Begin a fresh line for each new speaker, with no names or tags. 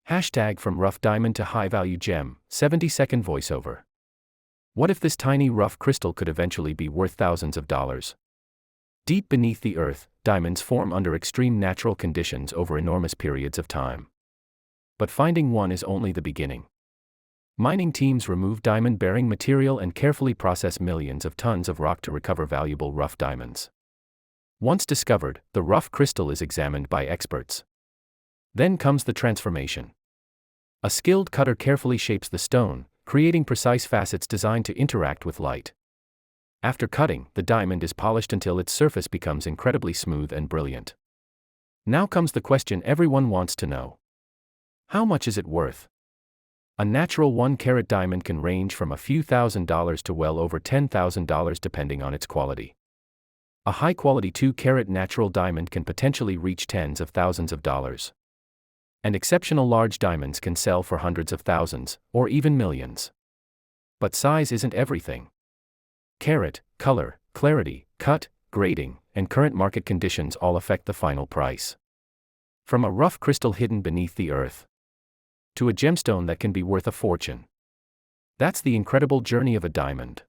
Hashtag from rough diamond to high-value gem, 70-second voiceover. What if this tiny rough crystal could eventually be worth thousands of dollars? Deep beneath the earth, diamonds form under extreme natural conditions over enormous periods of time. But finding one is only the beginning. Mining teams remove diamond-bearing material and carefully process millions of tons of rock to recover valuable rough diamonds. Once discovered, the rough crystal is examined by experts. Then comes the transformation. A skilled cutter carefully shapes the stone, creating precise facets designed to interact with light. After cutting, the diamond is polished until its surface becomes incredibly smooth and brilliant. Now comes the question everyone wants to know. How much is it worth? A natural 1-carat diamond can range from a few $1,000s to well over $10,000 depending on its quality. A high-quality 2-carat natural diamond can potentially reach tens of thousands of dollars. And exceptional large diamonds can sell for hundreds of thousands, or even millions. But size isn't everything. Carat, color, clarity, cut, grading, and current market conditions all affect the final price. From a rough crystal hidden beneath the earth to a gemstone that can be worth a fortune. That's the incredible journey of a diamond.